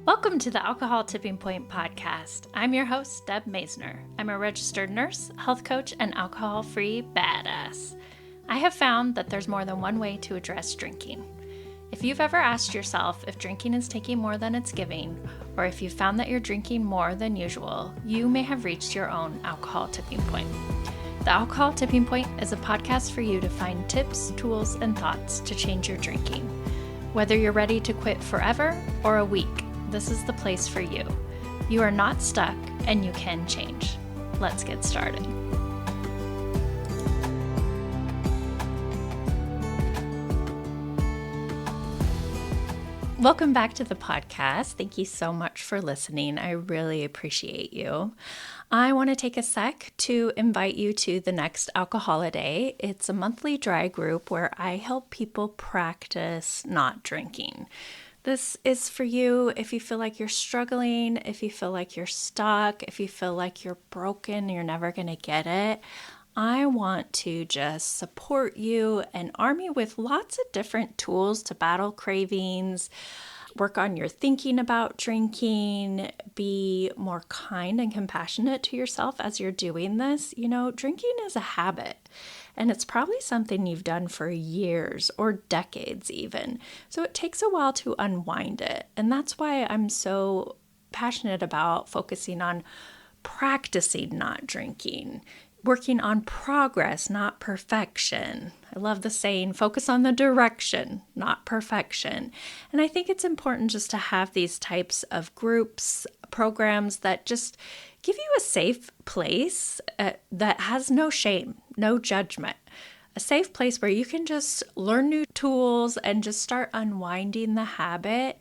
Welcome to the Alcohol Tipping Point podcast. I'm your host, Deb Maisner. I'm a registered nurse, health coach, and alcohol-free badass. I have found that there's more than one way to address drinking. If you've ever asked yourself if drinking is taking more than it's giving, or if you've found that you're drinking more than usual, you may have reached your own alcohol tipping point. The Alcohol Tipping Point is a podcast for you to find tips, tools, and thoughts to change your drinking. Whether you're ready to quit forever or a week, this is the place for you. You are not stuck and you can change. Let's get started. Welcome back to the podcast. Thank you so much for listening. I really appreciate you. I want to take a sec to invite you to the next Alcoholiday. It's a monthly dry group where I help people practice not drinking. This is for you if you feel like you're struggling, if you feel like you're stuck, if you feel like you're broken, you're never going to get it. I want to just support you and arm you with lots of different tools to battle cravings, work on your thinking about drinking, be more kind and compassionate to yourself as you're doing this. You know, drinking is a habit, and it's probably something you've done for years or decades even. So it takes a while to unwind it. And that's why I'm so passionate about focusing on practicing not drinking, working on progress, not perfection. I love the saying, focus on the direction, not perfection. And I think it's important just to have these types of groups, programs that just give you a safe place that has no shame, no judgment. A safe place where you can just learn new tools and just start unwinding the habit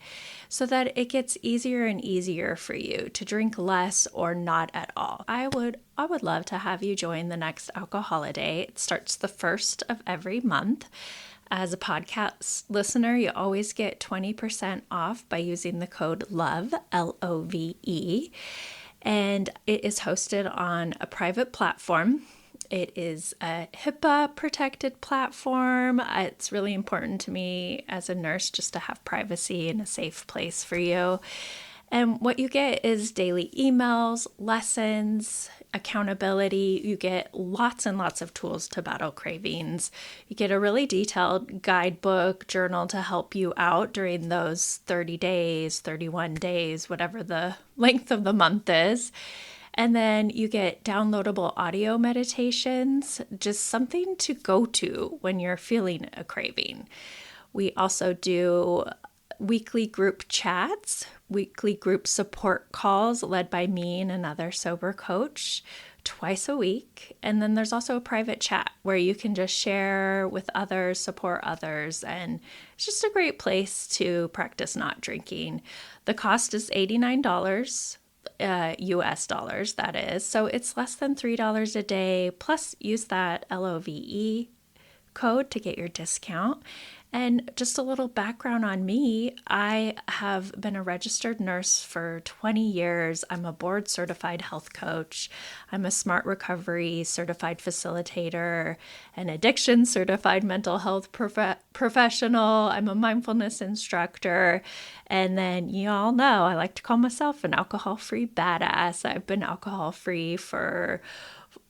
so that it gets easier and easier for you to drink less or not at all. I would love to have you join the next Alcoholiday. It starts the first of every month. As a podcast listener, you always get 20% off by using the code LOVE, L-O-V-E. And it is hosted on a private platform. It is a HIPAA protected platform. It's really important to me as a nurse just to have privacy and a safe place for you. And what you get is daily emails, lessons, accountability. You get lots and lots of tools to battle cravings. You get a really detailed guidebook, journal to help you out during those 30 days, 31 days, whatever the length of the month is. And then you get downloadable audio meditations, just something to go to when you're feeling a craving. We also do weekly group chats, weekly group support calls led by me and another sober coach twice a week. And then there's also a private chat where you can just share with others, support others. And it's just a great place to practice not drinking. The cost is $89. US dollars, that is. So it's less than $3 a day. Plus, use that LOVE code to get your discount. And just a little background on me, I have been a registered nurse for 20 years. I'm a board certified health coach. I'm a smart recovery certified facilitator, an addiction certified mental health professional. I'm a mindfulness instructor. And then you all know I like to call myself an alcohol-free badass. I've been alcohol-free for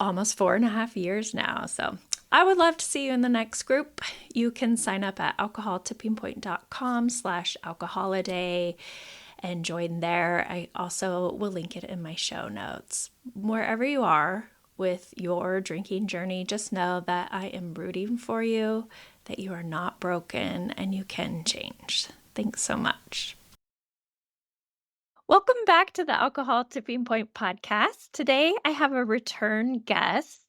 almost 4.5 years now. So I would love to see you in the next group. You can sign up at alcoholtippingpoint.com/alcoholiday and join there. I also will link it in my show notes. Wherever you are with your drinking journey, just know that I am rooting for you, that you are not broken, and you can change. Thanks so much. Welcome back to the Alcohol Tipping Point podcast. Today I have a return guest,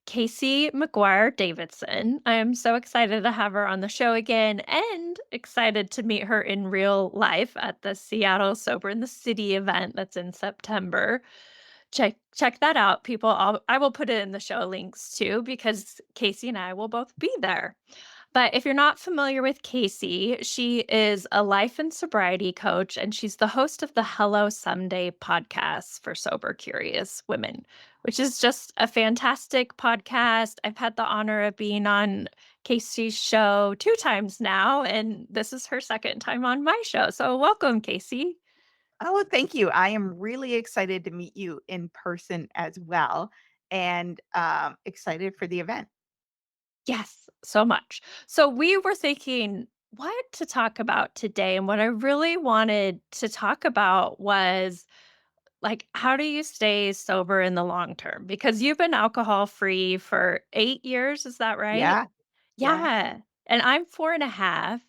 McGuire Davidson. I am so excited to have her on the show again and excited to meet her in real life at the Seattle Sober in the City event that's in September. Check that out, people. I will put it in the show links too, because Casey and I will both be there. But if you're not familiar with Casey, she is a life and sobriety coach, and she's the host of the Hello Someday podcast for sober curious women, which is just a fantastic podcast. I've had the honor of being on Casey's show 2 times now, and this is her second time on my show. So welcome, Casey. Oh, thank you. I am really excited to meet you in person as well, and excited for the event. Yes, so much. So we were thinking what to talk about today. And what I really wanted to talk about was like, how do you stay sober in the long term? Because you've been alcohol free for 8 years, is that right? Yeah. Yes. Yeah. And I'm 4.5.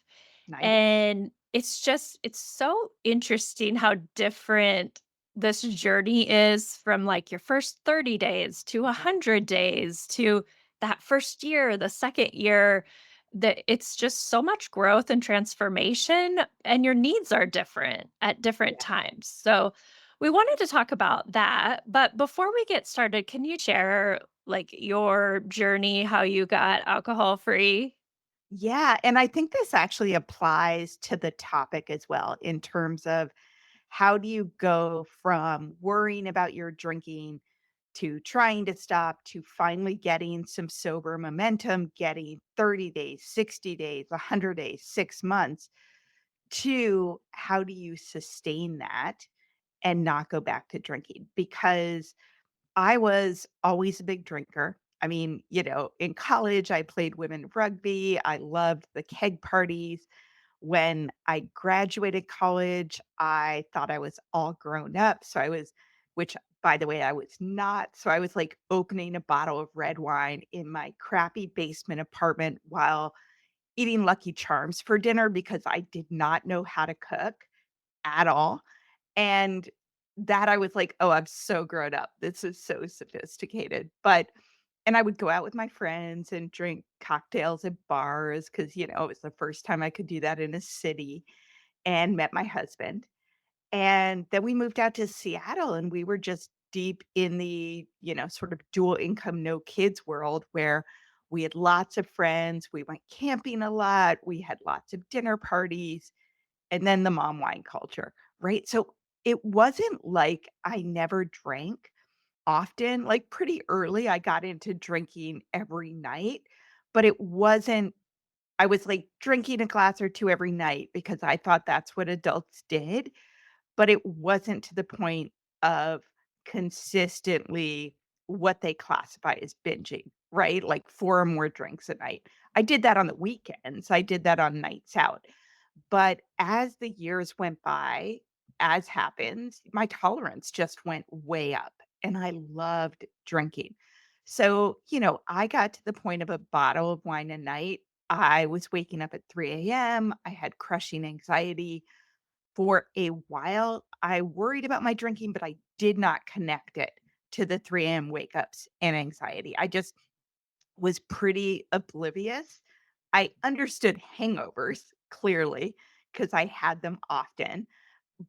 Nice. And it's so interesting how different this journey is from like your first 30 days to Yeah. 100 days to that first year, the second year, that it's just so much growth and transformation and your needs are different at different Yeah. times. So we wanted to talk about that, but before we get started, can you share like your journey, how you got alcohol free? Yeah. And I think this actually applies to the topic as well in terms of how do you go from worrying about your drinking to trying to stop to finally getting some sober momentum, getting 30 days, 60 days, 100 days, 6 months, to how do you sustain that and not go back to drinking? Because I was always a big drinker. I mean, in college, I played women rugby. I loved the keg parties. When I graduated college, I thought I was all grown up. Which by the way, I was not. So I was like opening a bottle of red wine in my crappy basement apartment while eating Lucky Charms for dinner because I did not know how to cook at all. And that I was like, "Oh, I'm so grown up. This is so sophisticated." And I would go out with my friends and drink cocktails at bars because it was the first time I could do that in a city, and met my husband. And then we moved out to Seattle, and we were just deep in the, sort of dual income, no kids world where we had lots of friends. We went camping a lot. We had lots of dinner parties, and then the mom wine culture, right? So it wasn't like I never drank often. Like pretty early, I got into drinking every night, but it wasn't, I was like drinking a glass or two every night because I thought that's what adults did, but it wasn't to the point of consistently what they classify as binging, right? Like 4 or more drinks a night. I did that on the weekends. I did that on nights out. But as the years went by, as happens, my tolerance just went way up, and I loved drinking. So, I got to the point of a bottle of wine a night. I was waking up at 3 AM. I had crushing anxiety. For a while, I worried about my drinking, but I did not connect it to the 3 AM wake ups and anxiety. I just was pretty oblivious. I understood hangovers clearly because I had them often,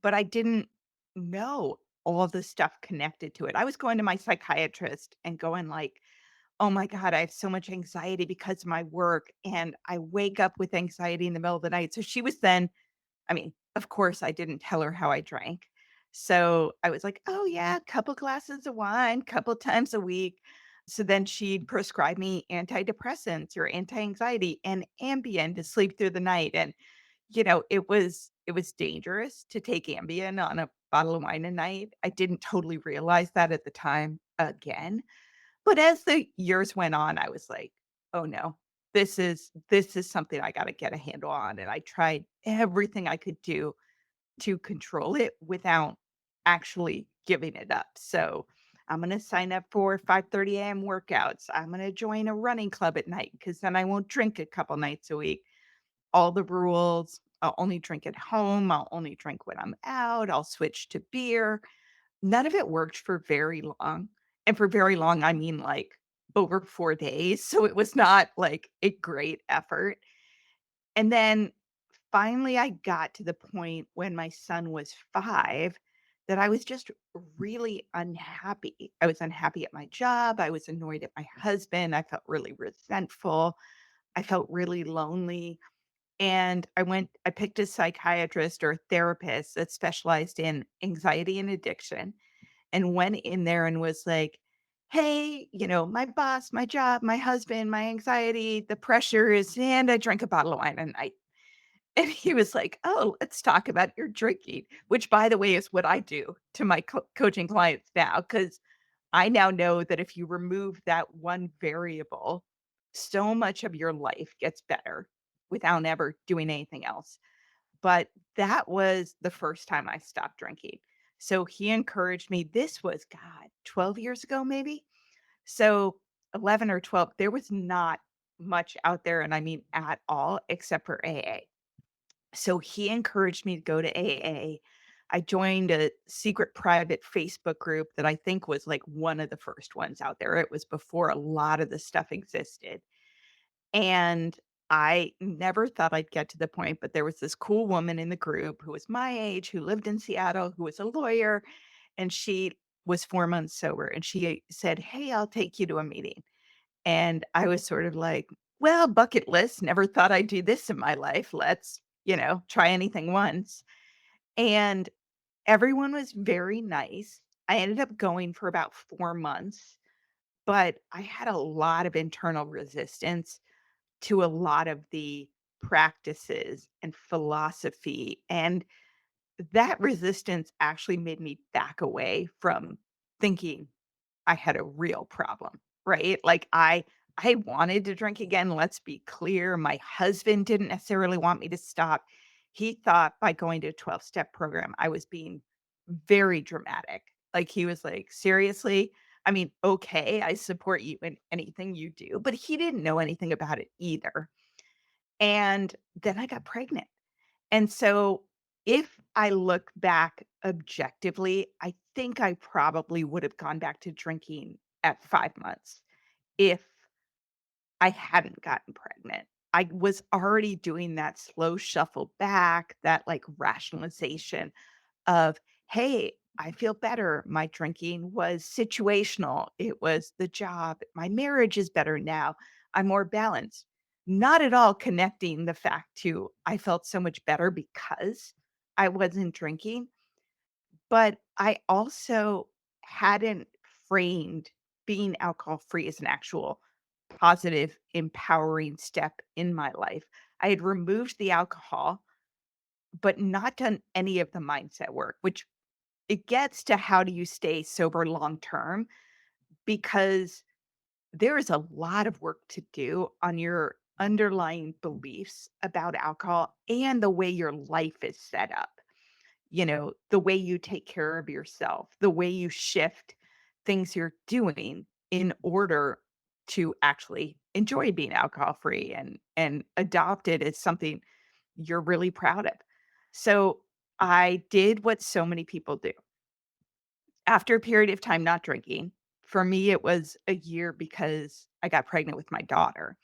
but I didn't know all the stuff connected to it. I was going to my psychiatrist and going like, "Oh my god, I have so much anxiety because of my work, and I wake up with anxiety in the middle of the night." So she was then, I mean, of course, I didn't tell her how I drank. So I was like, "Oh, yeah, couple glasses of wine, couple times a week." So then she'd prescribe me antidepressants or anti-anxiety and Ambien to sleep through the night. And, it was dangerous to take Ambien on a bottle of wine a night. I didn't totally realize that at the time again. But as the years went on, I was like, "Oh, no. This is something I gotta get a handle on," and I tried everything I could do to control it without actually giving it up. So, I'm gonna sign up for 5:30 AM workouts. I'm gonna join a running club at night because then I won't drink a couple nights a week. All the rules. I'll only drink at home. I'll only drink when I'm out. I'll switch to beer. None of it worked for very long, and for very long, I mean, like, over 4 days, so it was not, like, a great effort, and then, finally, I got to the point when my son was 5 that I was just really unhappy. I was unhappy at my job, I was annoyed at my husband, I felt really resentful, I felt really lonely, and I picked a psychiatrist or a therapist that specialized in anxiety and addiction, and went in there and was like, "Hey, my boss, my job, my husband, my anxiety, the pressures, and I drank a bottle of wine a night." And he was like, "Oh, let's talk about your drinking," which, by the way, is what I do to my coaching clients now, because I now know that if you remove that one variable, so much of your life gets better without ever doing anything else. But that was the first time I stopped drinking. So he encouraged me. This was, God, 12 years ago, maybe? So 11 or 12, there was not much out there, and I mean at all, except for AA. So he encouraged me to go to AA. I joined a secret private Facebook group that I think was like one of the first ones out there. It was before a lot of the stuff existed. And I never thought I'd get to the point, but there was this cool woman in the group who was my age, who lived in Seattle, who was a lawyer, and she was 4 months sober. And she said, "Hey, I'll take you to a meeting." And I was sort of like, well, bucket list, never thought I'd do this in my life. Let's, try anything once. And everyone was very nice. I ended up going for about 4 months, but I had a lot of internal resistance to a lot of the practices and philosophy. And that resistance actually made me back away from thinking I had a real problem, right? Like I wanted to drink again, let's be clear. My husband didn't necessarily want me to stop. He thought by going to a 12-step program, I was being very dramatic. Like he was like, "Seriously? I mean, okay, I support you in anything you do." But he didn't know anything about it either. And then I got pregnant. And so if I look back objectively, I think I probably would have gone back to drinking at 5 months if I hadn't gotten pregnant. I was already doing that slow shuffle back, that like rationalization of, "Hey, I feel better. My drinking was situational. It was the job. My marriage is better now. I'm more balanced." Not at all connecting the fact to I felt so much better because I wasn't drinking, but I also hadn't framed being alcohol free as an actual positive, empowering step in my life. I had removed the alcohol, but not done any of the mindset work, which it gets to how do you stay sober long term because there is a lot of work to do on your underlying beliefs about alcohol and the way your life is set up. The way you take care of yourself, the way you shift things you're doing in order to actually enjoy being alcohol free and adopt it as something you're really proud of. So I did what so many people do. After a period of time not drinking, for me, it was a year because I got pregnant with my daughter.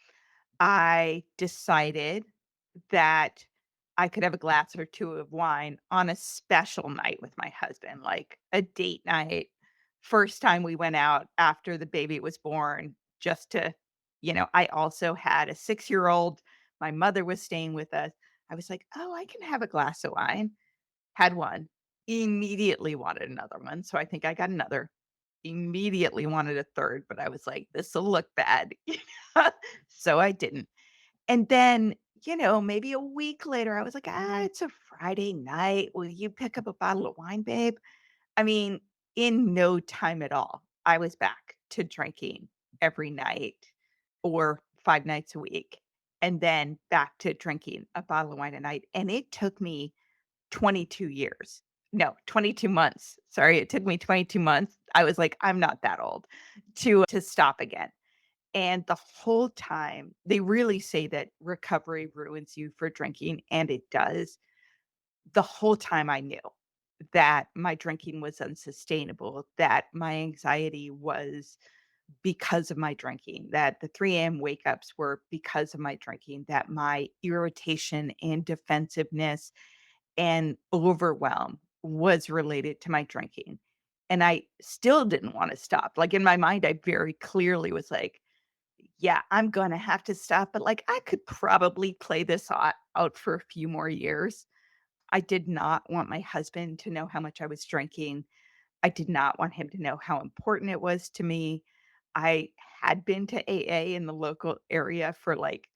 I decided that I could have a glass or 2 of wine on a special night with my husband, like a date night. First time we went out after the baby was born, just to I also had a 6-year-old. My mother was staying with us. I was like, "Oh, I can have a glass of wine." Had one, immediately wanted another one, so I think I got another. Immediately wanted a 3rd, but I was like, "This'll look bad." So I didn't. And then, maybe a week later, I was like, it's a Friday night. Will you pick up a bottle of wine, babe?" I mean, in no time at all, I was back to drinking every night or 5 nights a week, and then back to drinking a bottle of wine a night. And it took me 22 years. No, 22 months. Sorry, it took me 22 months. I was like, I'm not that old to stop again. And the whole time, they really say that recovery ruins you for drinking, and it does. The whole time I knew that my drinking was unsustainable, that my anxiety was because of my drinking, that the 3 AM wake ups were because of my drinking, that my irritation and defensiveness and overwhelm was related to my drinking. And I still didn't wanna stop. Like, in my mind, I very clearly was like, "Yeah, I'm gonna have to stop, but, like, I could probably play this out for a few more years." I did not want my husband to know how much I was drinking. I did not want him to know how important it was to me. I had been to AA in the local area for, like,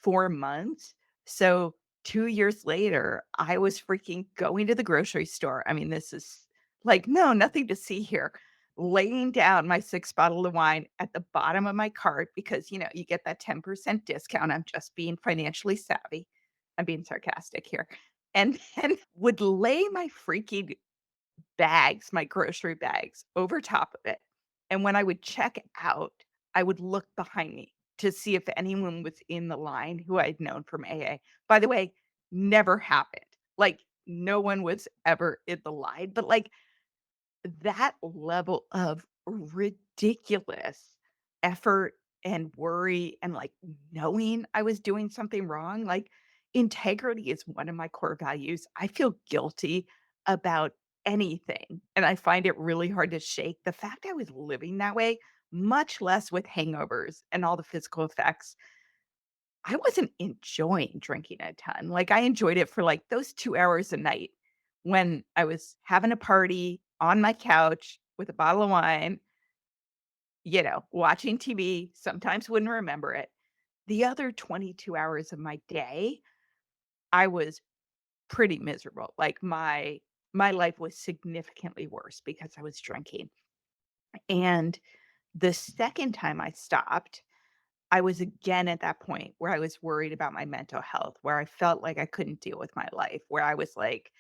4 months. So 2 years later, I was freaking going to the grocery store. I mean, this is like, no, nothing to see here. Laying down my 6 bottle of wine at the bottom of my cart because, you get that 10% discount. I'm just being financially savvy. I'm being sarcastic here. And then would lay my freaking bags, my grocery bags over top of it. And when I would check out, I would look behind me to see if anyone was in the line who I'd known from AA. By the way, never happened. Like, no one was ever in the line, but, like, that level of ridiculous effort and worry and, like, knowing I was doing something wrong, like, integrity is one of my core values. I feel guilty about anything, and I find it really hard to shake the fact I was living that way, much less with hangovers and all the physical effects. I wasn't enjoying drinking a ton. Like, I enjoyed it for, like, those 2 hours a night when I was having a party on my couch with a bottle of wine, watching TV, sometimes wouldn't remember it. The other 22 hours of my day, I was pretty miserable. Like, my life was significantly worse because I was drinking. And the second time I stopped, I was again at that point where I was worried about my mental health, where I felt like I couldn't deal with my life, where I was like,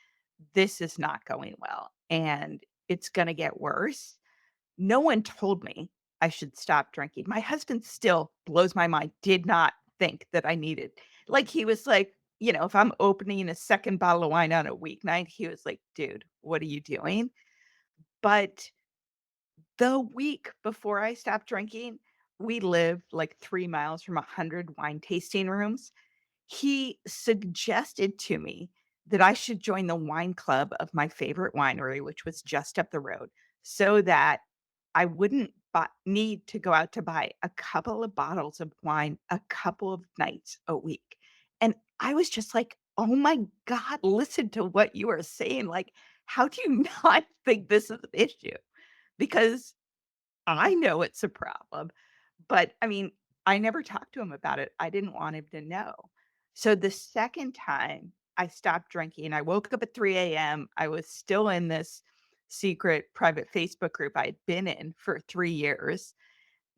this is not going well and it's going to get worse. No one told me I should stop drinking. My husband still blows my mind, did not think that I needed. Like, he was like, if I'm opening a second bottle of wine on a weeknight, he was like, dude, what are you doing? But the week before I stopped drinking, we lived like 3 miles from 100 wine tasting rooms. He suggested to me that I should join the wine club of my favorite winery, which was just up the road, so that I wouldn't need to go out to buy a couple of bottles of wine a couple of nights a week. And I was just like, "Oh my god, listen to what you are saying. Like, how do you not think this is an issue?" Because I know it's a problem, but, I mean, I never talked to him about it. I didn't want him to know. So the second time I stopped drinking, I woke up at 3 AM. I was still in this secret private Facebook group I'd been in for 3 years,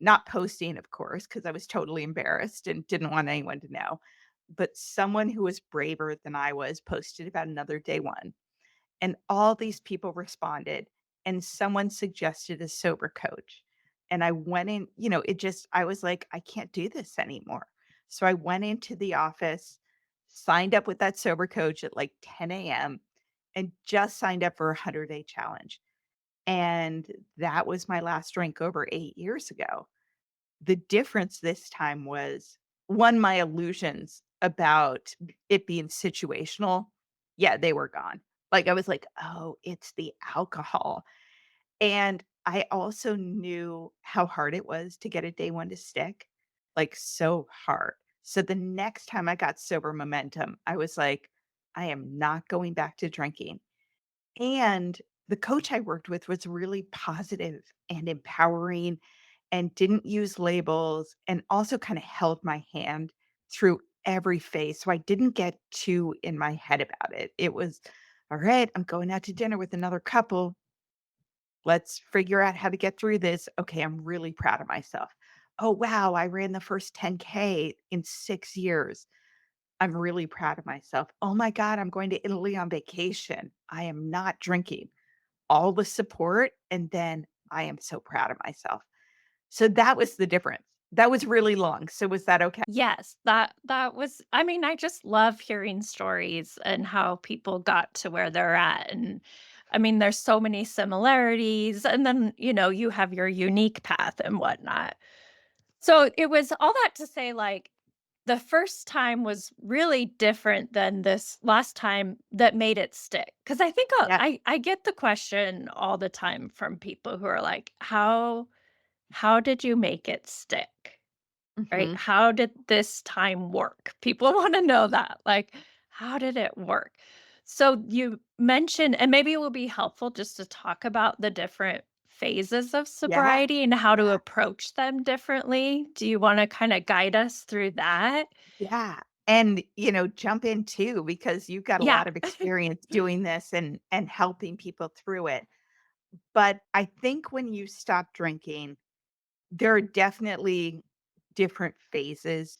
not posting, of course, because I was totally embarrassed and didn't want anyone to know. But someone who was braver than I was posted about another day one. And all these people responded, and someone suggested a sober coach. And I went in, I was like, I can't do this anymore. So I went into the office, signed up with that sober coach at like 10 a.m., and just signed up for a 100-day challenge. And that was my last drink over 8 years ago. The difference this time was, 1, my illusions about it being situational, yeah, they were gone. Like, I was like, "Oh, it's the alcohol." And I also knew how hard it was to get a day one to stick, like, so hard. So the next time I got sober momentum, I was like, "I am not going back to drinking." And the coach I worked with was really positive and empowering and didn't use labels and also kinda held my hand through every phase, so I didn't get too in my head about it. It was, "All right, I'm going out to dinner with another couple. Let's figure out how to get through this. Okay, I'm really proud of myself. Oh, wow, I ran the first 10K in 6 years. I'm really proud of myself. Oh my god, I'm going to Italy on vacation. I am not drinking." All the support, and then I am so proud of myself. So that was the difference. That was really long. So was that okay? Yes, that was I mean, I just love hearing stories and how people got to where they're at, and I mean, there's so many similarities, and then, you have your unique path and whatnot. So, it was all that to say, like, the first time was really different than this last time that made it stick. Because I think, Yeah. I get the question all the time from people who are like, "How did you make it stick?" Right? Mhm. How did this time work? People wanna know that, like, how did it work? So you mentioned and maybe it will be helpful just to talk about the different phases of Yeah. sobriety and how to Yeah. approach them differently. Do you wanna kinda guide us through that? Yeah. And, jump in too because you've got a Yeah. lot of experience doing this and helping people through it. But I think when you stop drinking, there are definitely different phases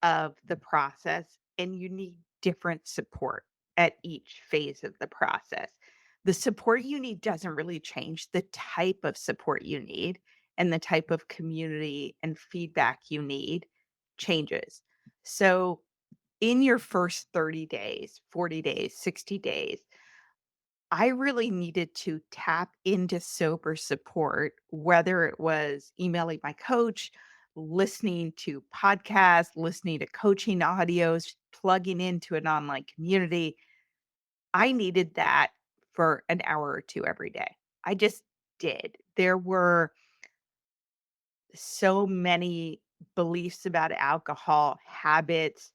of the process, and you need different support at each phase of the process. The support you need doesn't really change. The type of support you need and the type of community and feedback you need changes. So, in your first 30 days, 40 days, 60 days, I really needed to tap into sober support, whether it was emailing my coach, listening to podcasts, listening to coaching audios, plugging into an online community. I needed that for an hour or two every day. I just did. There were so many beliefs about alcohol, habits,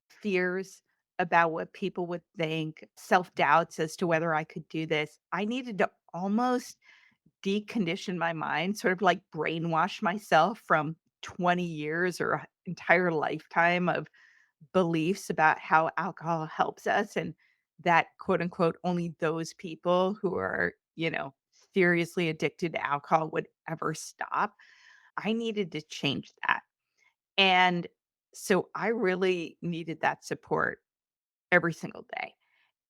fears about what people would think, self-doubts as to whether I could do this. I needed to almost decondition my mind, sort of like brainwash myself from 20 years or an entire lifetime of beliefs about how alcohol helps us and that quote unquote only those people who are, seriously addicted to alcohol would ever stop. I needed to change that. And so I really needed that support every single day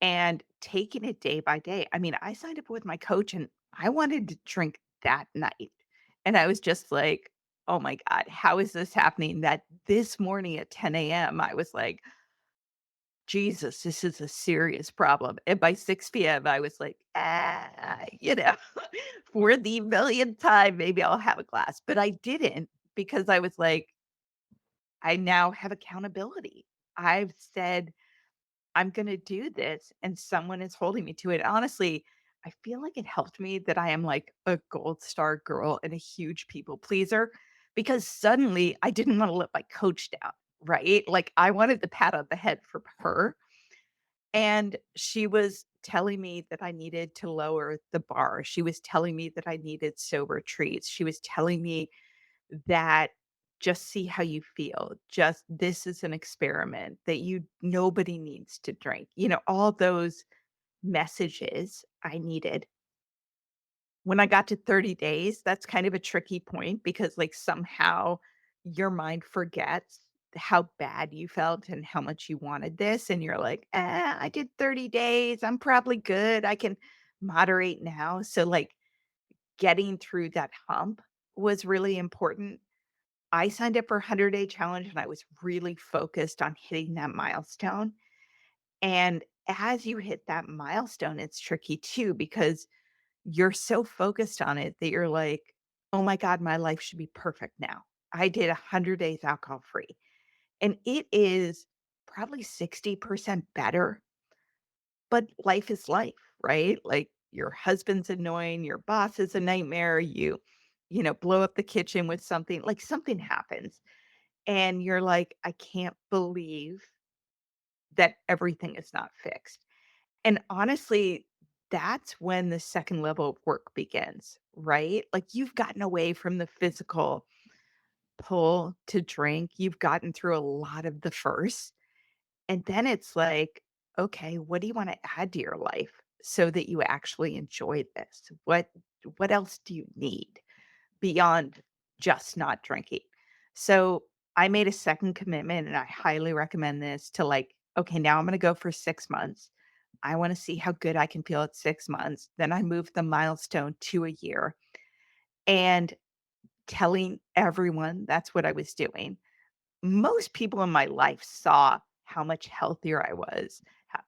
and taking it day by day. I mean, I signed up with my coach and I wanted to drink that night. And I was just like, oh my God, how is this happening? That this morning at 10 a.m., I was like, Jesus, this is a serious problem. And by 6 p.m., I was like, for the millionth time, maybe I'll have a glass. But I didn't because I was like, I now have accountability. I've said, I'm gonna do this, and someone is holding me to it. Honestly, I feel like it helped me that I am like a gold star girl and a huge people pleaser because suddenly I didn't wanna let my coach down, right? Like, I wanted the pat on the head from her, and she was telling me that I needed to lower the bar. She was telling me that I needed sober treats. She was telling me that just see how you feel. Just this is an experiment that nobody needs to drink. All those messages I needed. When I got to 30 days, that's kind of a tricky point because like somehow your mind forgets how bad you felt and how much you wanted this and you're like, I did 30 days. I'm probably good. I can moderate now." So like getting through that hump was really important. I signed up for a 100-day challenge and I was really focused on hitting that milestone. And as you hit that milestone, it's tricky too because you're so focused on it that you're like, "Oh my god, my life should be perfect now. I did 100 days alcohol free." And it is probably 60% better, but life is life, right? Like your husband's annoying, your boss is a nightmare, blow up the kitchen with something, like something happens and you're like, "I can't believe that everything is not fixed." And honestly, that's when the second level of work begins, right? Like you've gotten away from the physical pull to drink. You've gotten through a lot of the first. And then it's like, okay, what do you want to add to your life so that you actually enjoy this? What else do you need beyond just not drinking? So I made a second commitment and I highly recommend this to like, okay, now I'm going to go for 6 months. I want to see how good I can feel at 6 months. Then I moved the milestone to a year and telling everyone that's what I was doing. Most people in my life saw how much healthier I was.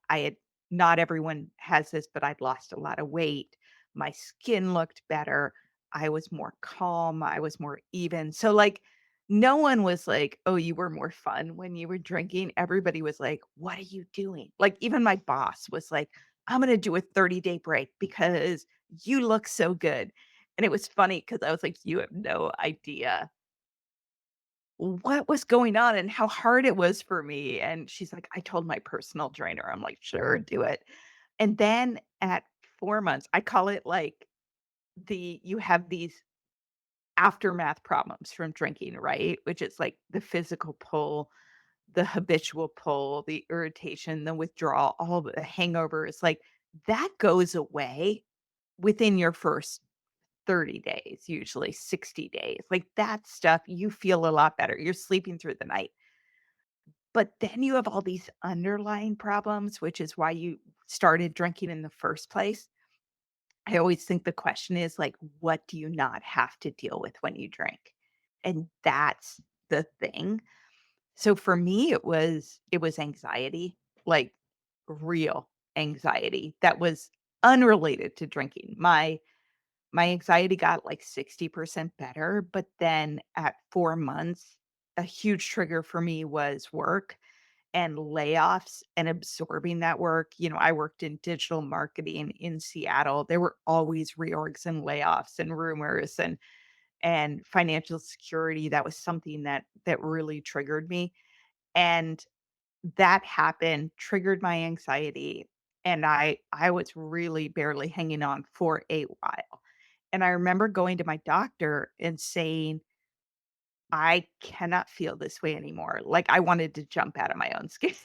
I had not everyone has this, but I'd lost a lot of weight. My skin looked better. I was more calm. I was more even. So, like, no one was like, "Oh, you were more fun when you were drinking." Everybody was like, "What are you doing?" Like, even my boss was like, "I'm going to do a 30-day break because you look so good." And it was funny because I was like, "You have no idea what was going on and how hard it was for me." And she's like, "I told my personal trainer." I'm like, "Sure, do it." And then at 4 months, I call it like you have these aftermath problems from drinking, right? Which is like the physical pull, the habitual pull, the irritation, the withdrawal, all the hangovers, like, that goes away within your first 30 days, usually 60 days. Like, that stuff, you feel a lot better. You're sleeping through the night. But then you have all these underlying problems, which is why you started drinking in the first place. I always think the question is, like, what do you not have to deal with when you drink? And that's the thing. So for me, it was anxiety, like real anxiety that was unrelated to drinking. My anxiety got like 60% better, but then at 4 months, a huge trigger for me was work and layoffs and absorbing that work. I worked in digital marketing in Seattle. There were always reorgs and layoffs and rumors and financial security. That was something that really triggered me. And that happened, triggered my anxiety, and I was really barely hanging on for a while. And I remember going to my doctor and saying, "I cannot feel this way anymore." Like, I wanted to jump out of my own skin.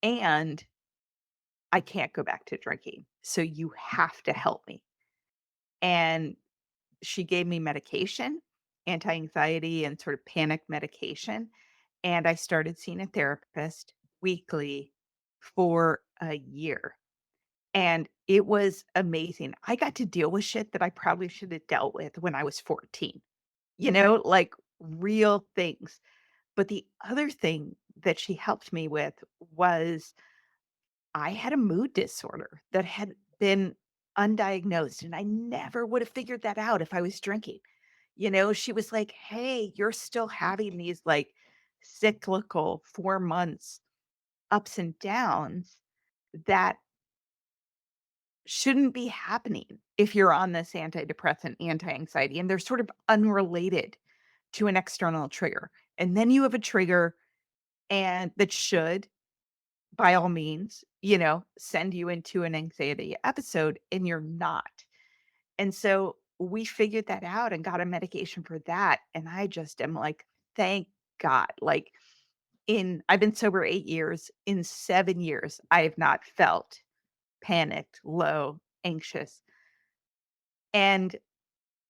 And I can't go back to drinking. So you have to help me. And she gave me medication, anti-anxiety and sort of panic medication. And I started seeing a therapist weekly for a year. And it was amazing. I got to deal with shit that I probably should have dealt with when I was 14, like real things. But the other thing that she helped me with was I had a mood disorder that had been undiagnosed, and I never would have figured that out if I was drinking. She was like, "Hey, you're still having these like cyclical 4 months ups and downs that shouldn't be happening if you're on this antidepressant, anti-anxiety, and they're sort of unrelated to an external trigger. And then you have a trigger and that should by all means, send you into an anxiety episode and you're not. And so we figured that out and got a medication for that. And I just am like, thank God. Like I've been sober 8 years. In 7 years, I have not felt panicked, low, anxious. And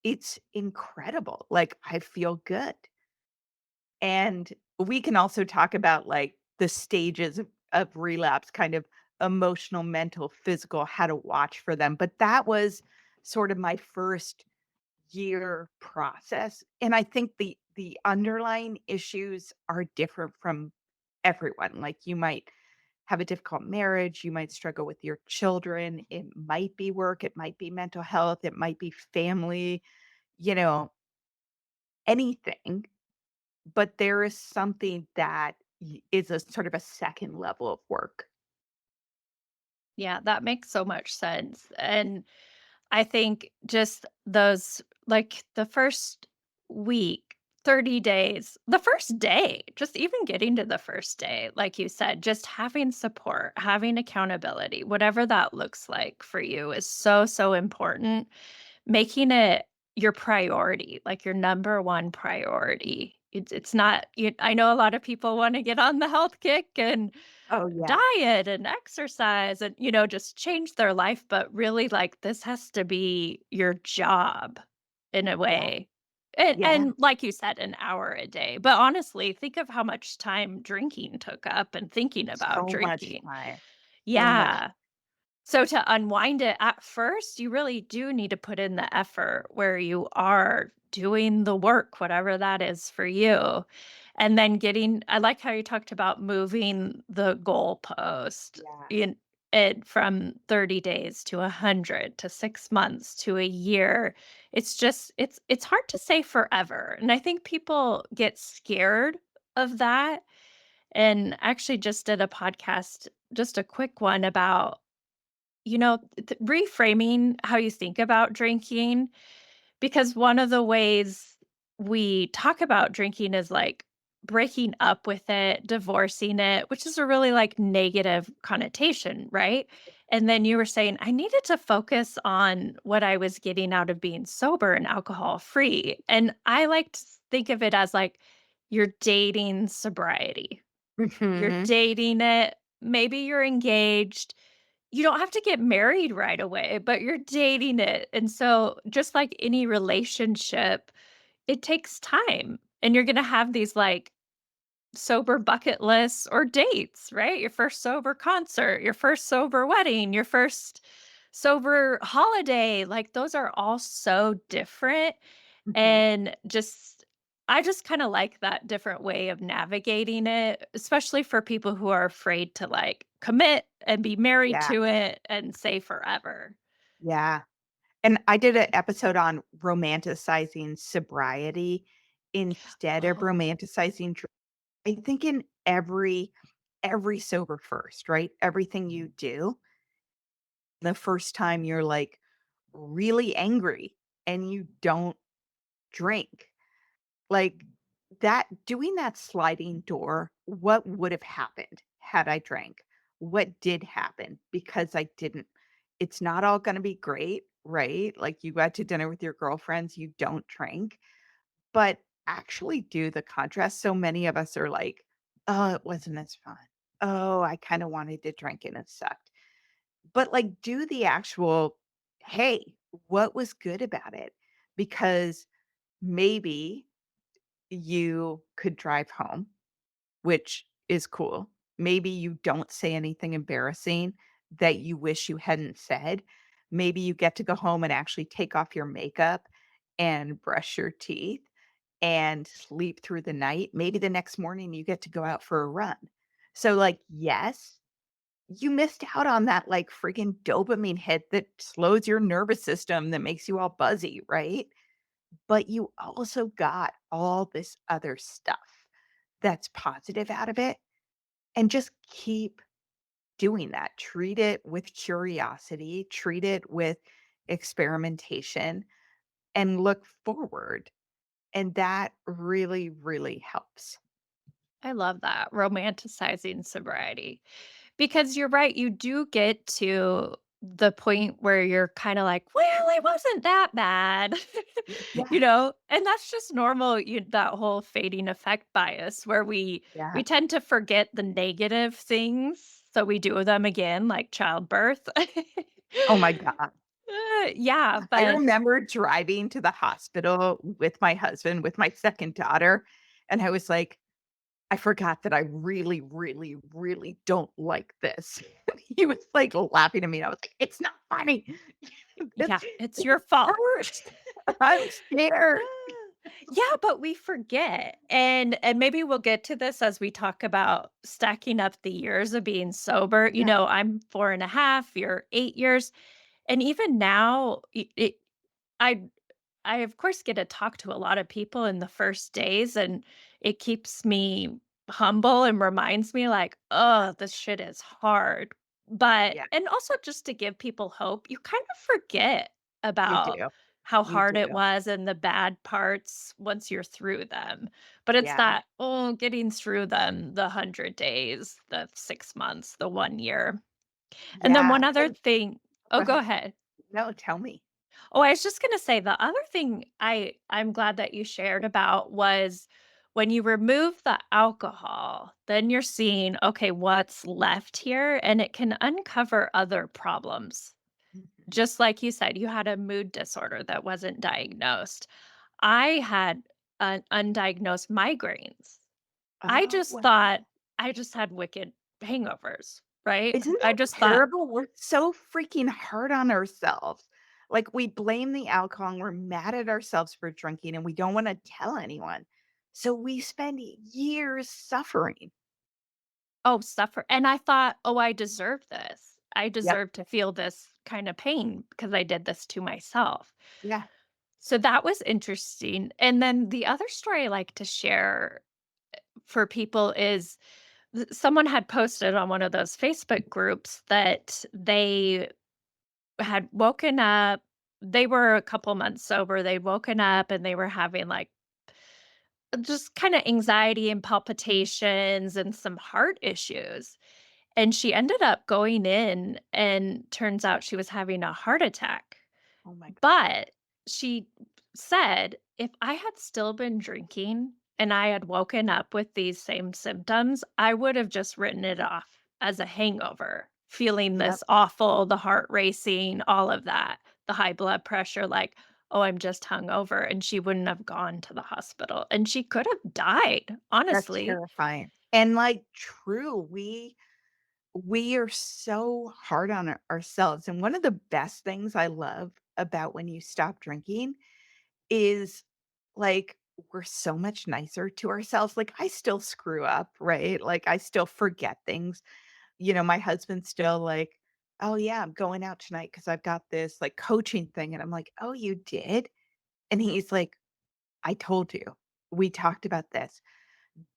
it's incredible. Like I feel good. And we can also talk about, like, the stages of relapse, kind of emotional, mental, physical, how to watch for them, but that was sort of my first year process, and I think the underlying issues are different from everyone. Like, you might have a difficult marriage, you might struggle with your children, it might be work, it might be mental health, it might be family, you know, anything. But there is something that is a sort of a second level of work. Yeah, that makes so much sense. And I think just those, like the first week, 30 days, the first day, just even getting to the first day, like you said, just having support, having accountability, whatever that looks like for you is so, so important. Making it your priority, like your number one priority. It's not, I know a lot of people want to get on the health kick and Oh, yeah. diet and exercise and, just change their life, but really, like, this has to be your job in a Yeah. way. And Yeah. like you said, an hour a day. But honestly, think of how much time drinking took up and thinking about So much drinking. time. So much. Yeah. So to unwind it at first, you really do need to put in the effort where you are doing the work, whatever that is for you. And then I like how you talked about moving the goalpost Yeah. in it from 30 days to 100 to 6 months to a year. It's hard to say forever. And I think people get scared of that. And actually just did a podcast, just a quick one about reframing how you think about drinking, because one of the ways we talk about drinking is like breaking up with it, divorcing it, which is a really like negative connotation, right? And then you were saying, I needed to focus on what I was getting out of being sober and alcohol free. And I like to think of it as like you're dating sobriety. you're Mhm. dating it, maybe you're engaged. You don't have to get married right away, but you're dating it, and so just like any relationship, it takes time, and you're gonna have these, like, sober bucket lists or dates, right? Your first sober concert, your first sober wedding, your first sober holiday, like, those are all so different, Mhm. and just I just kinda like that different way of navigating it, especially for people who are afraid to, like, commit and be married Yeah, to it and say forever. yeah. And I did an episode on romanticizing sobriety instead of Oh, romanticizing I think in every sober first, right? Everything you do, the first time you're, like, really angry and you don't drink, like, that doing that sliding door, what would have happened had I drank? What did happen because I didn't? It's not all gonna be great, right? Like, you go out to dinner with your girlfriends, you don't drink, but actually do the contrast. So many of us are like, "Oh, it wasn't as fun. Oh, I kinda wanted to drink and it sucked." But, like, do the actual, "Hey, what was good about it?" Because maybe you could drive home, which is cool. Maybe you don't say anything embarrassing that you wish you hadn't said. Maybe you get to go home and actually take off your makeup and brush your teeth and sleep through the night. Maybe the next morning you get to go out for a run. So, like, yes, you missed out on that, like, freaking dopamine hit that slows your nervous system, that makes you all buzzy, right? But you also got all this other stuff that's positive out of it, and just keep doing that. Treat it with curiosity, treat it with experimentation, and look forward, and that really, really helps. I love that, romanticizing sobriety. Because you're right, you do get to the point where you're kinda like, "Well, it wasn't that bad." Yeah, And that's just normal, that whole fading effect bias where we yeah. tend to forget the negative things, so we do them again, like childbirth. Oh my god. Yeah, I but remember driving to the hospital with my husband, with my 2nd daughter, and I was like, "I forgot that I really, really, really don't like this." He was, like, laughing at me, and I was like, "It's not funny. This yeah, it's this your fault. hurts. I'm scared." Yeah, but we forget, and maybe we'll get to this as we talk about stacking up the years of being sober. Yeah, I'm 4.5, you're 8 years, and even now, I I, of course, get to talk to a lot of people in the first days, and it keeps me humble and reminds me like, "Oh, this shit is hard." But yeah, and also just to give people hope, you kind of forget you about do. how You hard do. it was and the bad parts once you're through them. But it's Yeah, that, oh, getting through them, the 100 days, the 6 months, the 1 year. And then yeah, one other and thing. go Oh, go ahead. ahead. No, tell me. Oh, I was just gonna say the other thing I'm glad that you shared about was when you remove the alcohol, then you're seeing, okay, what's left here, and it can uncover other problems. Mhm. Just like you said, you had a mood disorder that wasn't diagnosed. I had an undiagnosed migraines. I Oh, just wow. thought I just had wicked hangovers, right? Isn't I that just thought, terrible? We're so freaking hard on ourselves. Like, we blame the alcohol, and we're mad at ourselves for drinking, and we don't wanna tell anyone. So we spend years suffering. oh, suffer, and I thought, "Oh, I deserve this. I Yep. deserve to feel this kind of pain because I did this to myself." Yeah. So that was interesting, and then the other story I like to share for people is someone had posted on one of those Facebook groups that they had woken up. They were a couple months sober. They'd woken up and they were having like just kind of anxiety and palpitations and some heart issues. And she ended up going in, and turns out she was having a heart attack. Oh my god. But she said, "If I had still been drinking and I had woken up with these same symptoms, I would have just written it off as a hangover, feeling Yep, this awful, the heart racing, all of that, the high blood pressure, like, "Oh, I'm just hungover," and she wouldn't have gone to the hospital, and she could have died, that's honestly. terrifying. And, like, true, we are so hard on ourselves, and one of the best things I love about when you stop drinking is, like, we're so much nicer to ourselves. Like, I still screw up, right? Like, I still forget things. My husband's still like, "Oh, yeah, I'm going out tonight because 'cause I've got this, like, coaching thing," and I'm like, "Oh, you did?" And he's like, "I told you. We talked about this."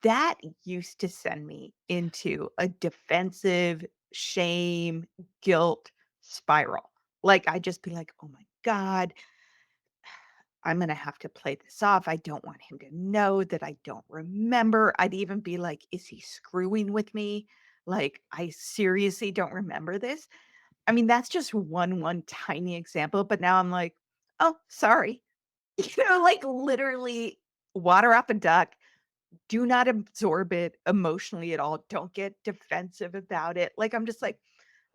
That used to send me into a defensive shame, guilt spiral. Like, I'd just be like, "Oh my god, I'm gonna have to play this off. I don't want him to know that I don't remember." I'd even be like, "Is he screwing with me? Like, I seriously don't remember this." I mean, that's just one tiny example, but now I'm like, "Oh, sorry." Like, literally water up a duck. Do not absorb it emotionally at all. Don't get defensive about it. Like, I'm just like,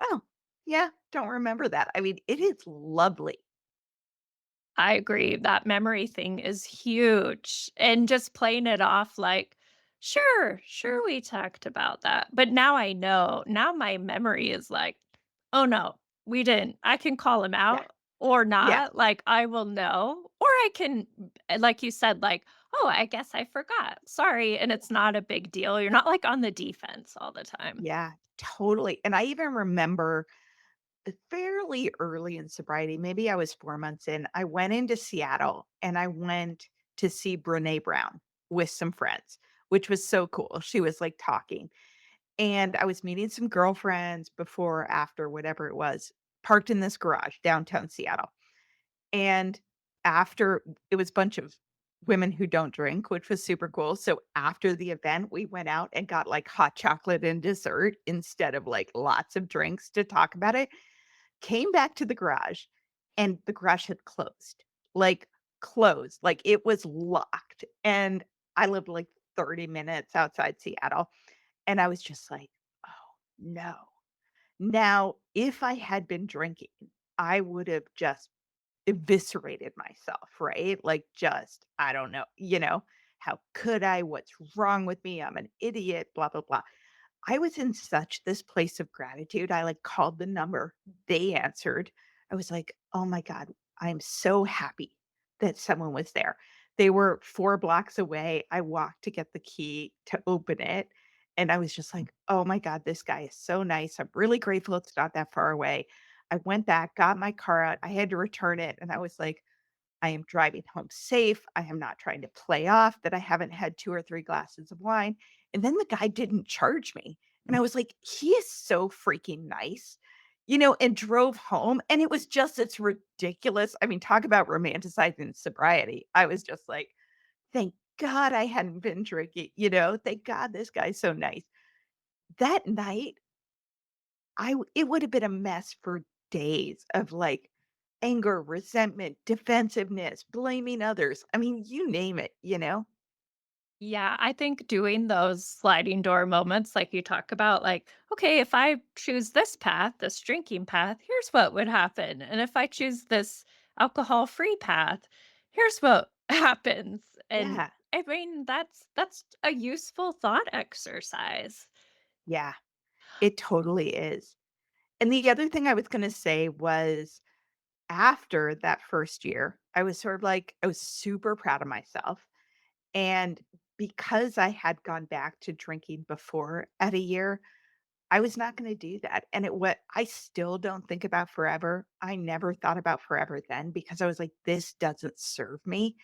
"Oh, yeah, don't remember that." I mean, it is lovely. I agree. That memory thing is huge. And just playing it off like, sure, sure, we talked about that. But now I know. Now my memory is like, oh no, we didn't. I can call him Yeah, out or yeah, not. Like, I will know. Or I can, like you said, like, oh, I guess I forgot. Sorry. And it's not a big deal. You're not like on the defense all the time. yeah, totally. And I even remember fairly early in sobriety, maybe I was 4 months in, I went into Seattle and I went to see Brené Brown with some friends, which was so cool. She was, like, talking, and I was meeting some girlfriends before or after, whatever it was, parked in this garage downtown Seattle, and after it was a bunch of women who don't drink, which was super cool, so after the event, we went out and got, like, hot chocolate and dessert instead of, like, lots of drinks to talk about it. Came back to the garage, and the garage had closed, like, it was locked, and I lived, like, 30 minutes outside Seattle, and I was just like, "Oh, no." Now, if I had been drinking, I would have just eviscerated myself, right? Like, just, I don't know, "How could I? What's wrong with me? I'm an idiot, blah, blah, blah." I was in such this place of gratitude. I, like, called the number. They answered. I was like, "Oh my god, I'm so happy that someone was there." They were 4 blocks away. I walked to get the key to open it, and I was just like, "Oh my god, this guy is so nice. I'm really grateful it's not that far away." I went back, got my car out. I had to return it, and I was like, I am driving home safe. I am not trying to play off that I haven't had 2 or 3 glasses of wine. And then the guy didn't charge me. And I was like, he is so freaking nice, and drove home. And it was just, it's ridiculous. I mean, talk about romanticizing sobriety. I was just like, thank God I hadn't been drinking, thank God this guy's so nice. That night, it would have been a mess for days of, like, anger, resentment, defensiveness, blaming others. I mean, you name it? Yeah, I think doing those sliding door moments like you talk about, like, okay, if I choose this path, this drinking path, here's what would happen. And if I choose this alcohol-free path, here's what happens. And Yeah, I mean, that's a useful thought exercise. yeah, it totally is. And the other thing I was gonna say was after that first year, I was sort of like I was super proud of myself, and because I had gone back to drinking before at a year, I was not gonna do that, and what I still don't think about forever. I never thought about forever then because I was like, "This doesn't serve me,"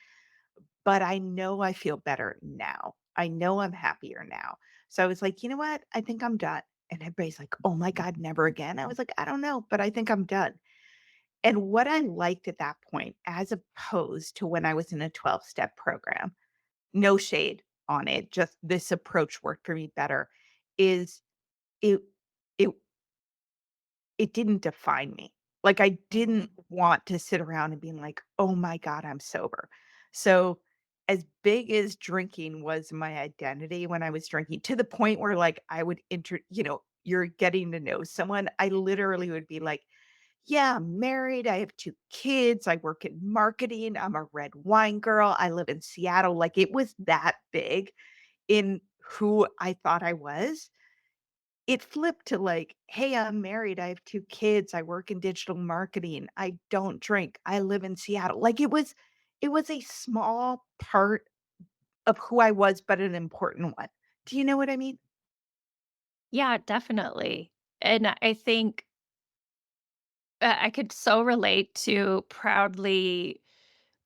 but I know I feel better now. I know I'm happier now. So I was like, "You know what? I think I'm done." And everybody's like, "Oh my god, never again?" I was like, "I don't know, but I think I'm done." And what I liked at that point, as opposed to when I was in a 12-step program, no shade on it, just this approach worked for me better, is it it it didn't define me. Like, I didn't want to sit around and being like, "Oh my god, I'm sober." So, as big as drinking was my identity when I was drinking, to the point where, like, I would you're getting to know someone, I literally would be like, "Yeah, I'm married, I have 2 kids, I work in marketing, I'm a red wine girl, I live in Seattle." Like, it was that big in who I thought I was. It flipped to like, "Hey, I'm married, I have 2 kids, I work in digital marketing, I don't drink, I live in Seattle." Like, it was a small part of who I was, but an important one. Do you know what I mean? Yeah, definitely. And I think I could so relate to proudly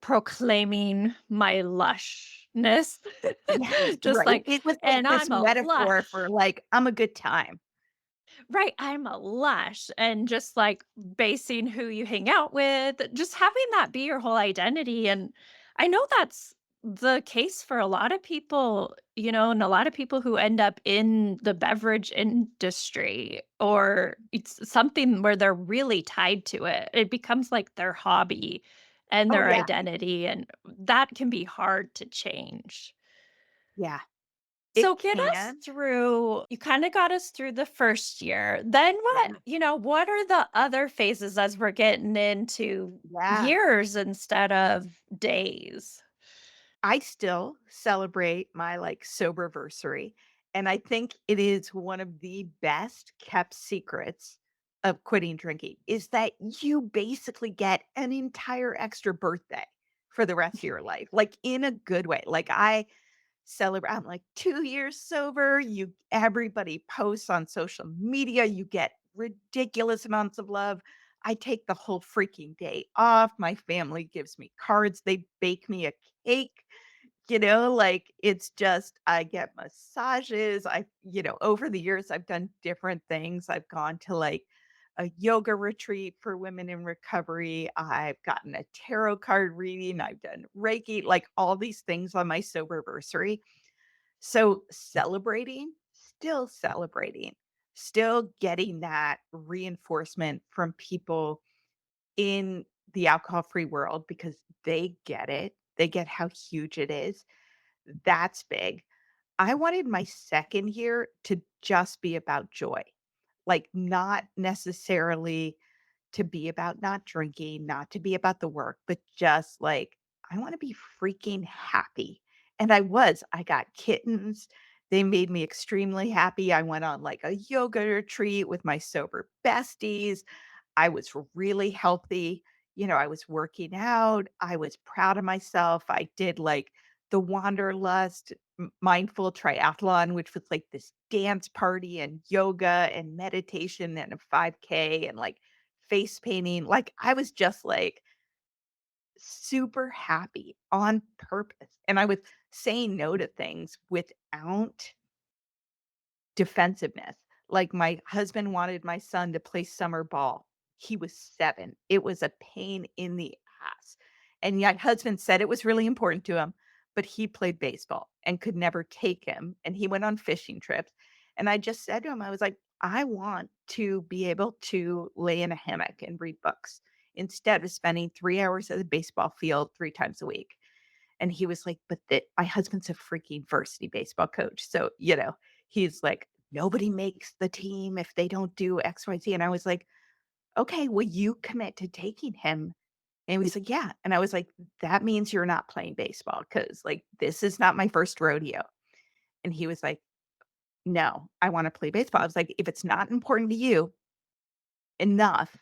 proclaiming my lushness. Yes, Just right? like, It was like and this I'm a metaphor for, lush. like, I'm a good time. Right, I'm a lush, and just, like, basing who you hang out with, just having that be your whole identity, and I know that's the case for a lot of people, and a lot of people who end up in the beverage industry, or it's something where they're really tied to it. It becomes like their hobby and Oh, their yeah. identity, and that can be hard to change. Yeah. So It get us can. through you kinda got us through the first year. Then Yeah. what are the other phases as we're getting into Yeah. years instead of days? I still celebrate my, like, soberversary, and I think it is one of the best kept secrets of quitting drinking, is that you basically get an entire extra birthday for the rest of your life, like, in a good way. Like, I celebrate I'm like, 2 years sober, everybody posts on social media, you get ridiculous amounts of love. I take the whole freaking day off, my family gives me cards, they bake me a cake, like, it's just I get massages, over the years, I've done different things. I've gone to, like, a yoga retreat for women in recovery, I've gotten a tarot card reading, I've done Reiki, like, all these things on my soberversary. So, celebrating, still getting that reinforcement from people in the alcohol-free world because they get it. They get how huge it is. That's big. I wanted my 2nd year to just be about joy, like, not necessarily to be about not drinking, not to be about the work, but just, like, I wanna be freaking happy, and I was. I got kittens. They made me extremely happy. I went on, like, a yoga retreat with my sober besties. I was really healthy. I was working out. I was proud of myself. I did like the Wanderlust mindful triathlon, which was like this dance party and yoga and meditation and a 5K and like face painting. Like I was just like super happy on purpose. And I was saying no to things without defensiveness. Like, my husband wanted my son to play summer ball. He was 7. It was a pain in the ass, and yet husband said it was really important to him, but he played baseball and could never take him, and he went on fishing trips, and I just said to him, I was like, "I want to be able to lay in a hammock and read books instead of spending 3 hours at the baseball field 3 times a week." And he was like, "But my husband's a freaking varsity baseball coach." So, he's like, "Nobody makes the team if they don't do XYZ." And I was like, "Okay, will you commit to taking him?" And he was like, "Yeah." And I was like, "That means you're not playing baseball because like this is not my first rodeo." And he was like, "No, I want to play baseball." I was like, "If it's not important to you enough,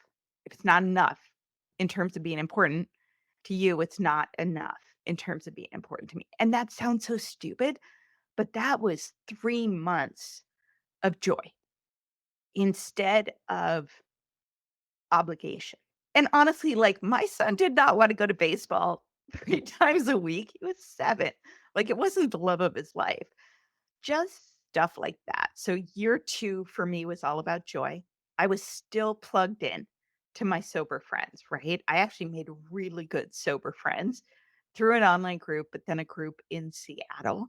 if it's not enough in terms of being important to you, it's not enough in terms of being important to me." And that sounds so stupid, but that was 3 months of joy instead of obligation. And honestly, like, my son did not wanna go to baseball 3 times a week. He was 7. Like, it wasn't the love of his life. Just stuff like that. So year 2 for me was all about joy. I was still plugged in to my sober friends, right? I actually made really good sober friends through an online group, but then a group in Seattle.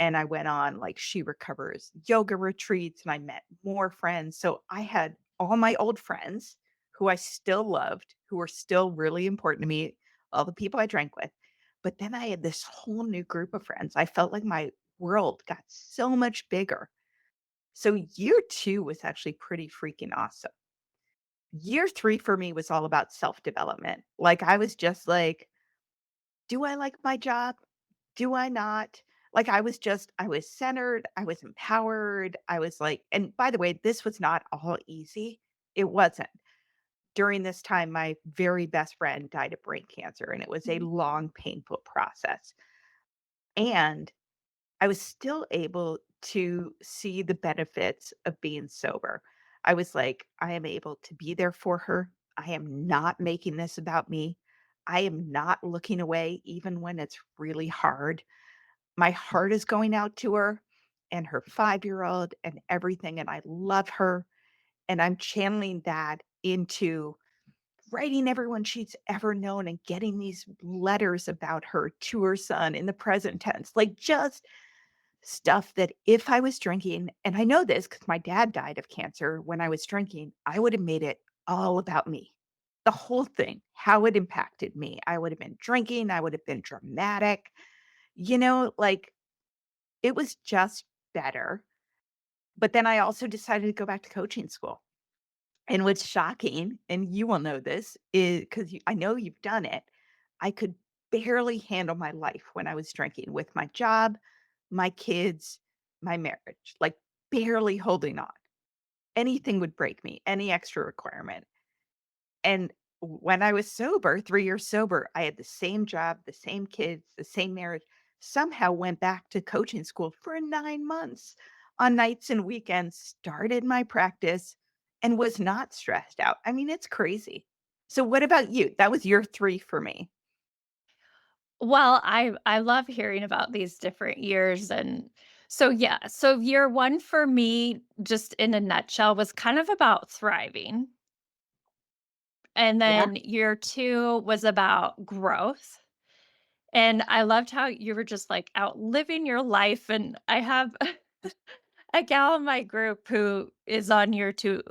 And I went on like She Recovers yoga retreats and I met more friends. So I had all my old friends who I still loved, who were still really important to me, all the people I drank with. But then I had this whole new group of friends. I felt like my world got so much bigger. So year 2 was actually pretty freaking awesome. Year 3 for me was all about self-development. Like, I was just like, "Do I like my job? Do I not?" Like, I was centered, I was empowered, I was like and by the way, this was not all easy. It wasn't. During this time, my very best friend died of brain cancer, and it was a Mhm. long, painful process. And I was still able to see the benefits of being sober. I was like, I am able to be there for her. I am not making this about me. I am not looking away even when it's really hard. My heart is going out to her and her 5-year-old and everything, and I love her. And I'm channeling that into writing everyone she's ever known and getting these letters about her to her son in the present tense. Like, just stuff that if I was drinking, and I know this because my dad died of cancer when I was drinking, I would have made it all about me. The whole thing, how it impacted me. I would have been drinking, I would have been dramatic, like it was just better. But then I also decided to go back to coaching school. And what's shocking, and you will know this, is because I know you've done it. I could barely handle my life when I was drinking with my job, my kids, my marriage, like barely holding on. Anything would break me, any extra requirement. And when I was sober, 3 years sober, I had the same job, the same kids, the same marriage. Somehow went back to coaching school for 9 months on nights and weekends, started my practice, and was not stressed out. I mean, it's crazy. So what about you? That was year 3 for me. Well, I love hearing about these different years, and so yeah, so year 1 for me, just in a nutshell, was kind of about thriving, and Yeah. then year 2 was about growth, and I loved how you were just, like, out living your life, and I have a gal in my group who is on year 2,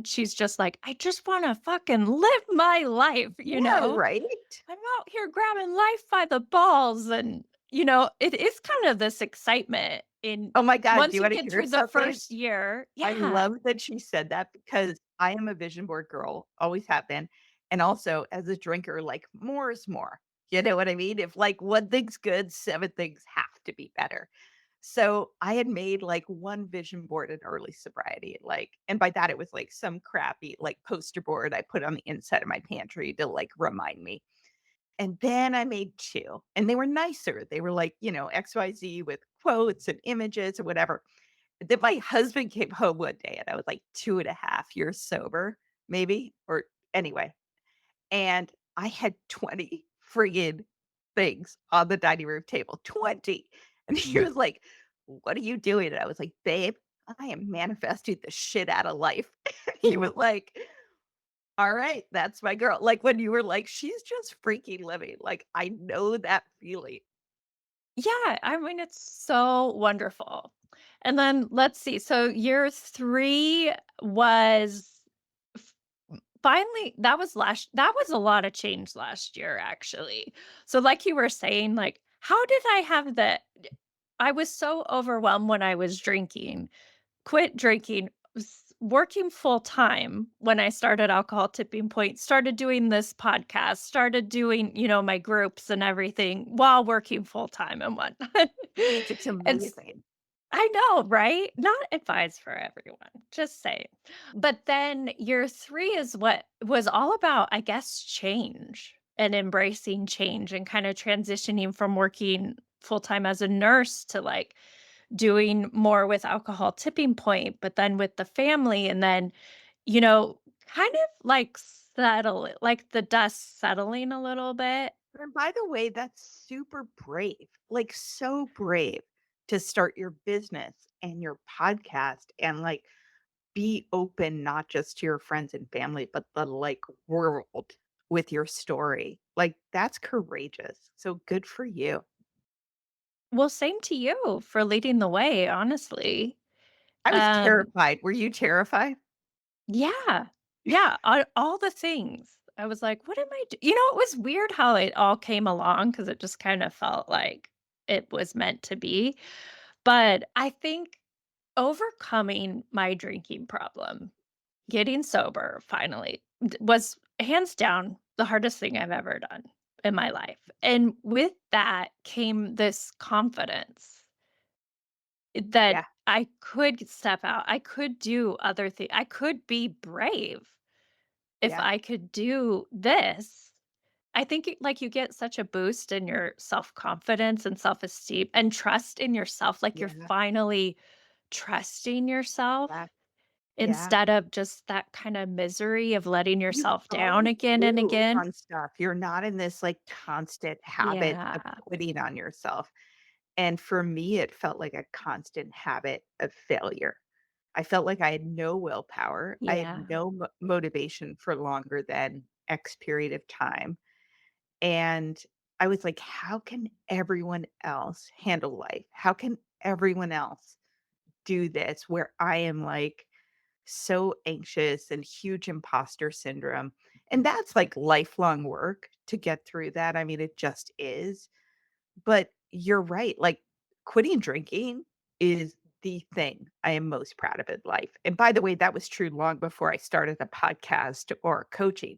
she's just like, "I just wanna fucking live my life," you Yeah, know? right? I'm out here grabbing life by the balls and, it is kind of this excitement in Oh my god, do once you you wanna get hear through the something? first year. I Yeah. love that she said that because I am a vision board girl, always have been, and also as a drinker, like, more is more. You know what I mean? If, like, one thing's good, 7 things have to be better. So, I had made, like, one vision board in early sobriety, like and by that, it was, like, some crappy, like, poster board I put on the inside of my pantry to, like, remind me. And then I made 2, and they were nicer. They were, like, XYZ with quotes and images or whatever. Then my husband came home one day, and I was, like, 2.5 years sober, maybe, or anyway, and I had 20 friggin' things on the dining room table, 20, and he was like, "What are you doing?" And I was like, "Babe, I am manifesting the shit out of life." He was like, "Alright, that's my girl." Like, when you were like, "She's just freaking living," like, I know that feeling. Yeah, I mean, it's so wonderful. And then let's see, so year 3 was f finally that was a lot of change last year, actually. So like you were saying, like, how did I have I was so overwhelmed when I was drinking. Quit drinking, working full time when I started Alcohol Tipping Point, started doing this podcast, started doing, my groups and everything while working full time and whatnot. It's And amazing. I know, right? Not advice for everyone, just saying. But then year 3 is what was all about, I guess, change and embracing change and kind of transitioning from working full time as a nurse to like doing more with Alcohol Tipping Point, but then with the family, and then, kind of like like the dust settling a little bit. And by the way, that's super brave, like, so brave to start your business and your podcast and, like, be open not just to your friends and family, but the, like, world with your story. Like, that's courageous. So good for you. Well, same to you for leading the way, honestly. I was Um, terrified. Were you terrified? yeah. Yeah, all the things. I was like, "What am I do—" it was weird how it all came along because it just kinda felt like it was meant to be, but I think overcoming my drinking problem, getting sober finally, was hands down the hardest thing I've ever done in my life, and with that came this confidence that Yeah, I could step out, I could do other things, I could be brave if yeah, I could do this. I think like you get such a boost in your self-confidence and self-esteem and trust in yourself, like you're yeah, finally trusting yourself yeah, yeah. instead of just that kind of misery of letting You yourself down follow again and through again. on stuff. You're not in this, like, constant habit of Yeah. quitting on yourself, and for me, it felt like a constant habit of failure. I felt like I had no willpower. I had Yeah. no motivation for longer than X period of time, and I was like, "How can everyone else handle life? How can everyone else do this where I am, like, so anxious and huge imposter syndrome?" And that's, like, lifelong work to get through that. I mean, it just is. But you're right, like, quitting drinking is the thing I am most proud of in life, and by the way, that was true long before I started a podcast or coaching.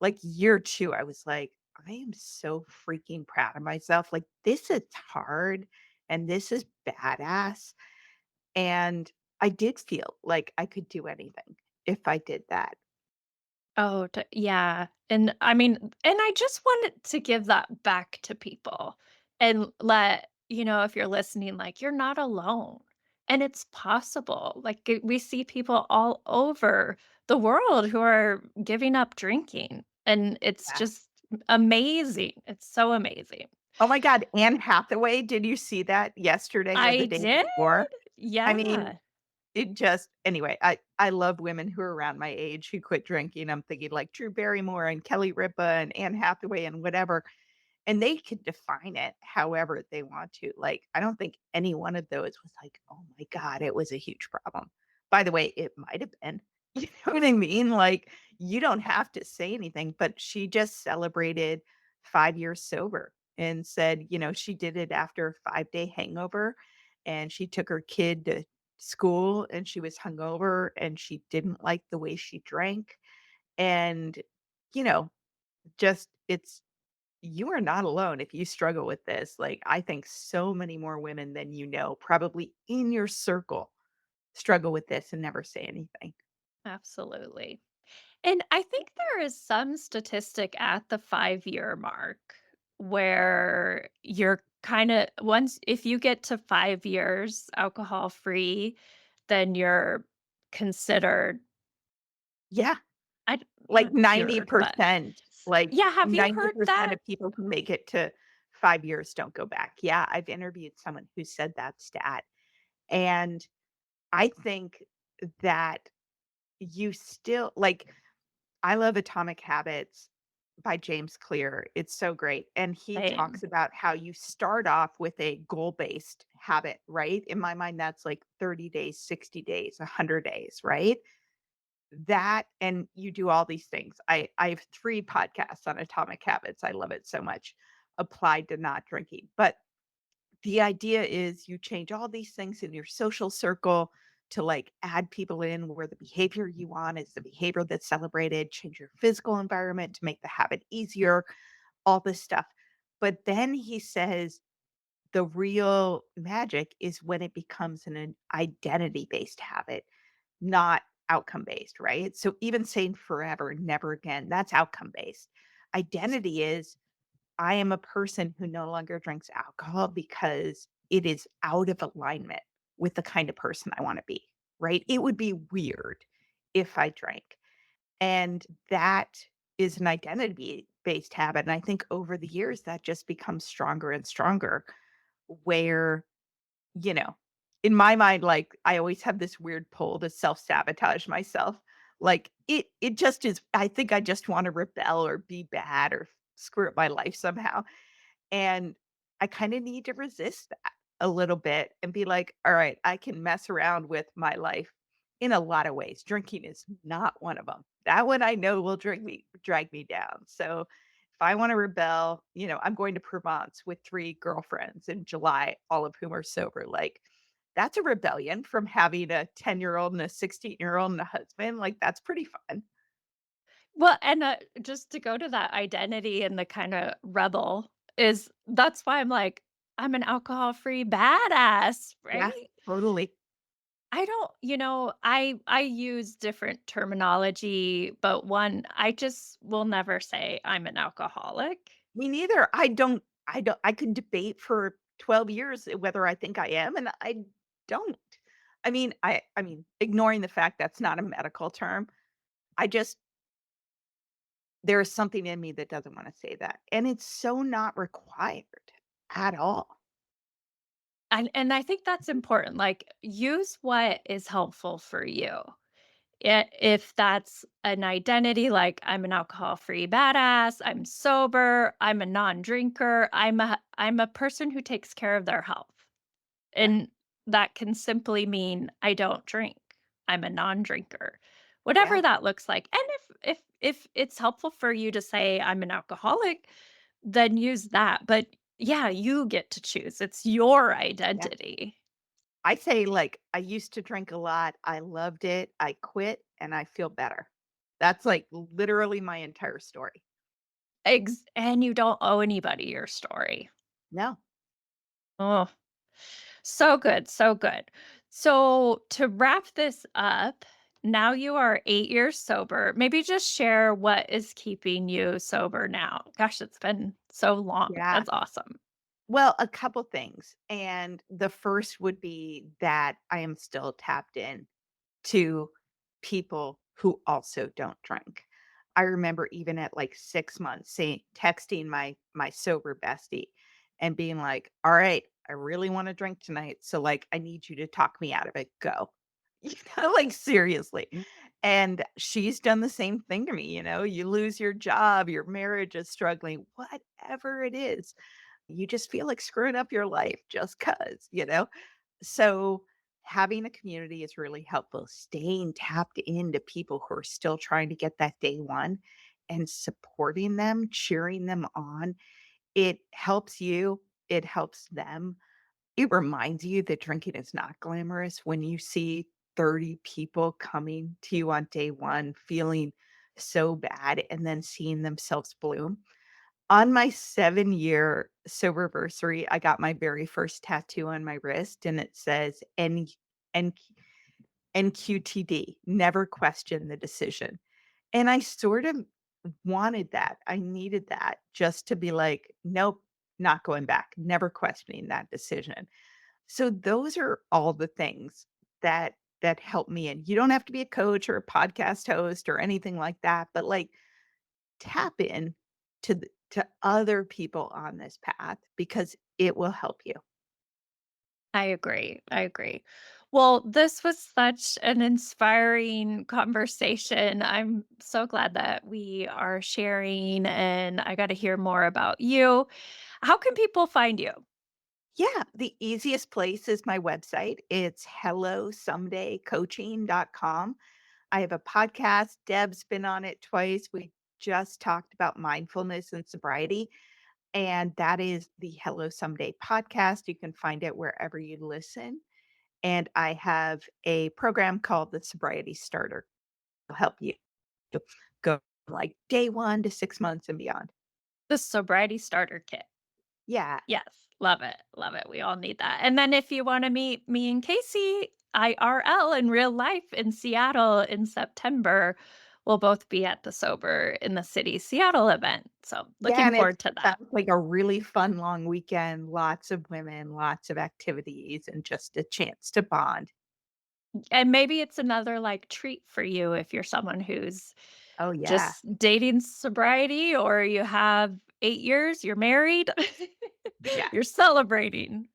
Like, year 2, I was like, "I am so freaking proud of myself, like, this is hard, and this is badass," and I did feel like I could do anything if I did that. Oh, yeah. And I mean, and I just wanted to give that back to people and let, if you're listening, like you're not alone and it's possible. Like we see people all over the world who are giving up drinking and it's Yeah. just amazing. It's so amazing. Oh my god, Anne Hathaway, did you see that yesterday or the I day did. before? I mean, Yeah. it just anyway, I love women who are around my age who quit drinking. I'm thinking like Drew Barrymore and Kelly Ripa and Anne Hathaway and whatever, and they could define it however they want to. Like, I don't think any one of those was like, "Oh my god, it was a huge problem." By the way, it might have been. You know what I mean? Like, you don't have to say anything, but she just celebrated 5 years sober and said, she did it after a 5-day hangover, and she took her kid to school, and she was hungover, and she didn't like the way she drank, and, you know, just it's you are not alone if you struggle with this. Like, I think so many more women than you know, probably in your circle, struggle with this and never say anything. Absolutely. And I think there is some statistic at the 5-year mark where you're kinda once if you get to 5 years alcohol free, then you're considered Yeah, like not cured, but 90%, like yeah, have you heard 90% that? of people who make it to 5 years don't go back. Yeah, I've interviewed someone who said that stat, and I think that you still like, I love Atomic Habits by James Clear. It's so great, and he talks Same. about how you start off with a goal-based habit, right? In my mind, that's like 30 days, 60 days, 100 days, right? That and you do all these things. I have 3 podcasts on Atomic Habits. I love it so much, applied to not drinking. But the idea is you change all these things in your social circle to, like, add people in where the behavior you want is the behavior that's celebrated, change your physical environment to make the habit easier, all this stuff. But then he says the real magic is when it becomes an identity-based habit, not outcome based, right? So even saying forever, never again, that's outcome based. Identity is I am a person who no longer drinks alcohol because it is out of alignment with the kind of person I want to be, right? It would be weird if I drank. And that is an identity based habit. And I think over the years, that just becomes stronger and stronger, where you know, in my mind, like, I always have this weird pull to self-sabotage myself. Like, it just is I think I just wanna rebel or be bad or screw up my life somehow, and I kinda need to resist that a little bit and be like, "Alright, I can mess around with my life in a lot of ways." Drinking is not one of them. That one I know will drag me down. So if I want to rebel, I'm going to Provence with 3 girlfriends in July, all of whom are sober. Like, that's a rebellion from having a 10-year-old and a 16-year-old and a husband. Like, that's pretty fun. Well, and, just to go to that identity and the kinda rebel is that's why I'm like, I'm an alcohol-free badass, Yeah, right? totally. I don't I use different terminology, but one, I just will never say I'm an alcoholic. Me neither. I could debate for 12 years whether I think I am, and I don't. I mean, ignoring the fact that's not a medical term, I just there is something in me that doesn't wanna say that, and it's so not required at all. And I think that's important, like, use what is helpful for you. If that's an identity, like, I'm an alcohol-free badass, I'm sober, I'm a non-drinker, I'm a person who takes care of their health. Yeah, And that can simply mean I don't drink. I'm a non-drinker. yeah, Whatever that looks like. And if it's helpful for you to say I'm an alcoholic, then use that. But yeah, you get to choose. It's your yeah. identity. I say, like, I used to drink a lot, I loved it, I quit, and I feel better. That's, like, literally my entire story. And you don't owe anybody your story. No. Oh, so good, so good. So to wrap this up, now you are 8 years sober. Maybe just share what is keeping you sober now. Gosh, it's been so long. Yeah. That's awesome. Well, a couple things, and the first would be that I am still tapped in to people who also don't drink. I remember even at, like, 6 months saying texting my sober bestie and being like, "All right, I really wanna drink tonight, so, like, I need you to talk me out of it, go." Like, seriously. And she's done the same thing to me, you lose your job, your marriage is struggling, whatever it is, you just feel like screwing up your life just 'cause. So, having a community is really helpful. Staying tapped into people who are still trying to get that day one and supporting them, cheering them on. It helps you, it helps them. It reminds you that drinking is not glamorous when you see 30 people coming to you on day one feeling so bad and then seeing themselves bloom. On my 7-year soberversary, I got my very first tattoo on my wrist, and it says N NQTD, never question the decision. And I sort of wanted that. I needed that just to be like, "Nope, not going back, never questioning that decision." So those are all the things that help me, and you don't have to be a coach or a podcast host or anything like that, but, like, tap in to other people on this path because it will help you. I agree. I agree. Well, this was such an inspiring conversation. I'm so glad that we are sharing and I got to hear more about you. How can people find you? Yeah, the easiest place is my website. It's hellosomedaycoaching.com. I have a podcast. Deb's been on it twice. We just talked about mindfulness and sobriety, and that is the Hello Someday podcast. You can find it wherever you listen. And I have a program called the Sobriety Starter to help you go like day 1 to 6 months and beyond. The Sobriety Starter Kit. Yeah. Yes, love it, love it. We all need that. And then if you wanna meet me and Casey IRL in real life in Seattle in September, we'll both be at the Sober in the City Seattle event. So, Yeah, looking and it forward to that. sounds like a really fun long weekend, lots of women, lots of activities, and just a chance to bond. And maybe it's another, like, treat for you if you're someone who's Oh, yeah. just dating sobriety or you have 8 years, you're married, Yeah. you're celebrating.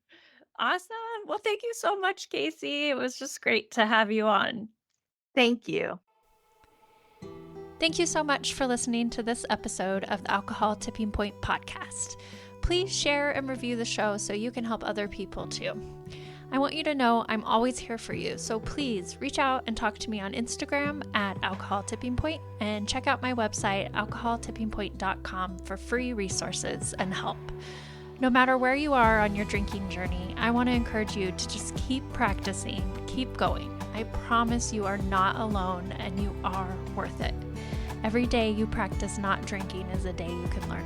Awesome. Well, thank you so much, Casey. It was just great to have you on. Thank you. Thank you so much for listening to this episode of the Alcohol Tipping Point podcast. Please share and review the show so you can help other people too. I want you to know I'm always here for you, so please reach out and talk to me on Instagram at Alcohol Tipping Point, and check out my website, alcoholtippingpoint.com, for free resources and help. No matter where you are on your drinking journey, I want to encourage you to just keep practicing, keep going. I promise you are not alone and you are worth it. Every day you practice not drinking is a day you can learn